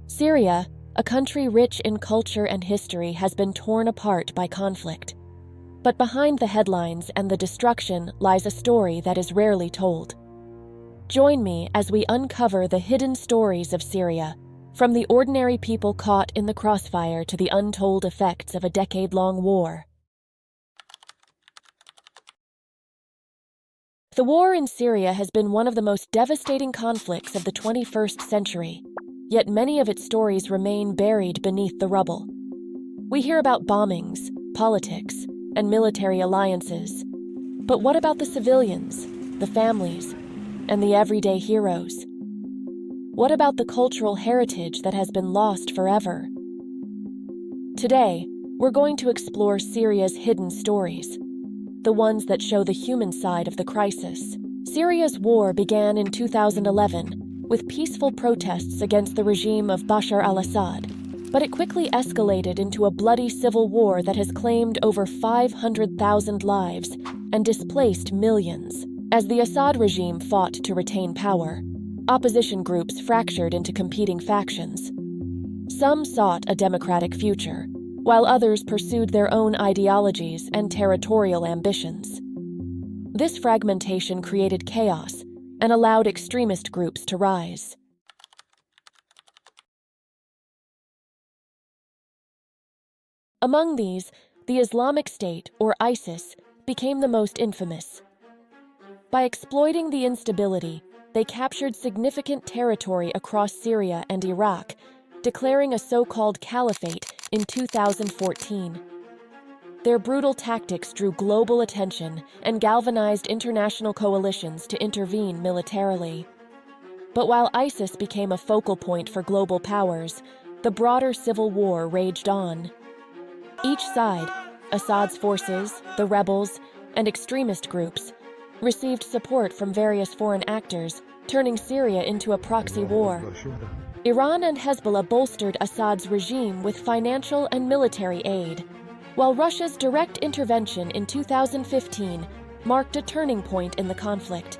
Syria, a country rich in culture and history, has been torn apart by conflict. But behind the headlines and the destruction lies a story that is rarely told. Join me as we uncover the hidden stories of Syria, from the ordinary people caught in the crossfire to the untold effects of a decade-long war. The war in Syria has been one of the most devastating conflicts of the 21st century, yet many of its stories remain buried beneath the rubble. We hear about bombings, politics, and military alliances. But what about the civilians, the families, and the everyday heroes? What about the cultural heritage that has been lost forever? Today, we're going to explore Syria's hidden stories, the ones that show the human side of the crisis. Syria's war began in 2011 with peaceful protests against the regime of Bashar al-Assad, but it quickly escalated into a bloody civil war that has claimed over 500,000 lives and displaced millions. As the Assad regime fought to retain power, opposition groups fractured into competing factions. Some sought a democratic future, while others pursued their own ideologies and territorial ambitions. This fragmentation created chaos and allowed extremist groups to rise. Among these, the Islamic State, or ISIS, became the most infamous. By exploiting the instability, they captured significant territory across Syria and Iraq, declaring a so-called caliphate in 2014. Their brutal tactics drew global attention and galvanized international coalitions to intervene militarily. But while ISIS became a focal point for global powers, the broader civil war raged on. Each side, Assad's forces, the rebels, and extremist groups, received support from various foreign actors, turning Syria into a proxy war. Iran and Hezbollah bolstered Assad's regime with financial and military aid, while Russia's direct intervention in 2015 marked a turning point in the conflict.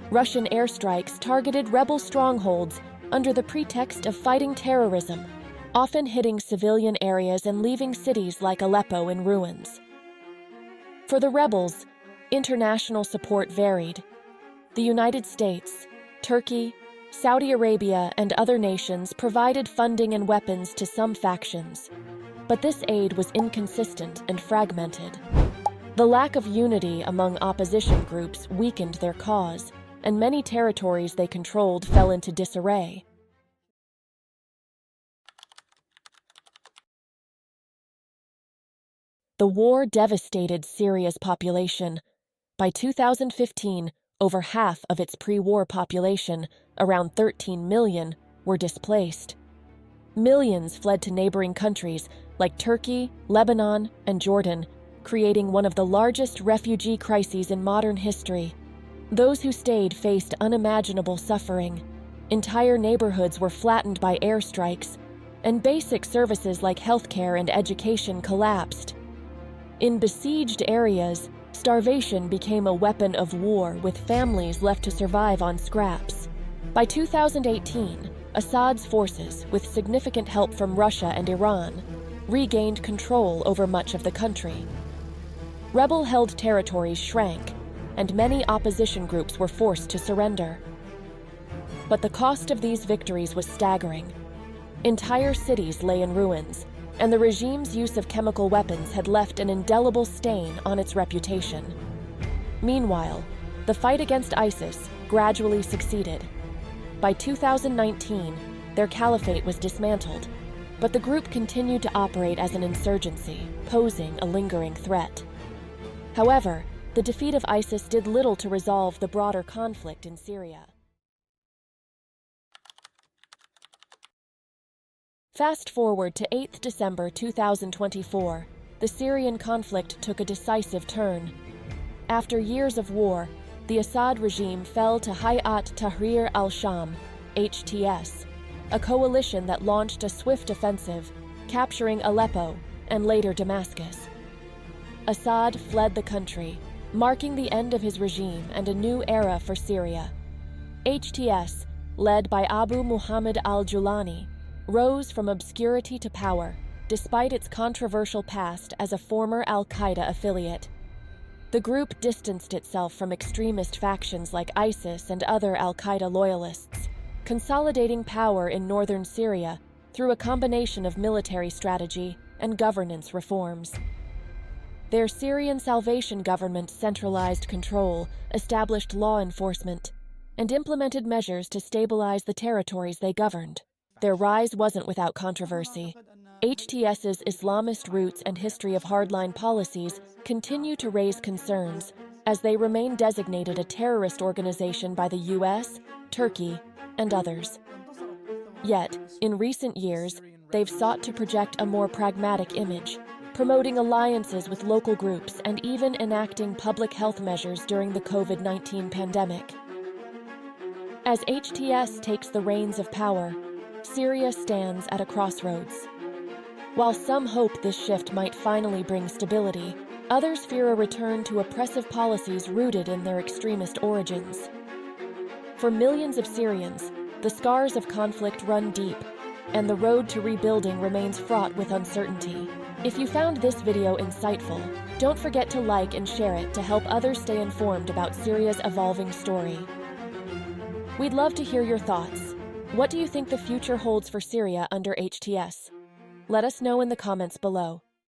Russian airstrikes targeted rebel strongholds under the pretext of fighting terrorism, often hitting civilian areas and leaving cities like Aleppo in ruins. For the rebels, international support varied. The United States, Turkey, Saudi Arabia, and other nations provided funding and weapons to some factions, but this aid was inconsistent and fragmented. The lack of unity among opposition groups weakened their cause, and many territories they controlled fell into disarray. The war devastated Syria's population. By 2015, over half of its pre-war population, around 13 million, were displaced. Millions fled to neighboring countries like Turkey, Lebanon, and Jordan, creating one of the largest refugee crises in modern history. Those who stayed faced unimaginable suffering. Entire neighborhoods were flattened by airstrikes, and basic services like healthcare and education collapsed. In besieged areas, starvation became a weapon of war, with families left to survive on scraps. By 2018, Assad's forces, with significant help from Russia and Iran, regained control over much of the country. Rebel-held territories shrank, and many opposition groups were forced to surrender. But the cost of these victories was staggering. Entire cities lay in ruins, and the regime's use of chemical weapons had left an indelible stain on its reputation. Meanwhile, the fight against ISIS gradually succeeded. By 2019, their caliphate was dismantled, but the group continued to operate as an insurgency, posing a lingering threat. However, the defeat of ISIS did little to resolve the broader conflict in Syria. Fast forward to 8 December 2024, the Syrian conflict took a decisive turn. After years of war, the Assad regime fell to Hayat Tahrir al-Sham, HTS, a coalition that launched a swift offensive, capturing Aleppo and later Damascus. Assad fled the country, marking the end of his regime and a new era for Syria. HTS, led by Abu Muhammad al-Julani, rose from obscurity to power, despite its controversial past as a former al-Qaeda affiliate. The group distanced itself from extremist factions like ISIS and other al-Qaeda loyalists, consolidating power in northern Syria through a combination of military strategy and governance reforms. Their Syrian Salvation Government centralized control, established law enforcement, and implemented measures to stabilize the territories they governed. Their rise wasn't without controversy. HTS's Islamist roots and history of hardline policies continue to raise concerns, as they remain designated a terrorist organization by the US, Turkey, and others. Yet, in recent years, they've sought to project a more pragmatic image, promoting alliances with local groups and even enacting public health measures during the COVID-19 pandemic. As HTS takes the reins of power, Syria stands at a crossroads. While some hope this shift might finally bring stability, others fear a return to oppressive policies rooted in their extremist origins. For millions of Syrians, the scars of conflict run deep, and the road to rebuilding remains fraught with uncertainty. If you found this video insightful, don't forget to like and share it to help others stay informed about Syria's evolving story. We'd love to hear your thoughts. What do you think the future holds for Syria under HTS? Let us know in the comments below.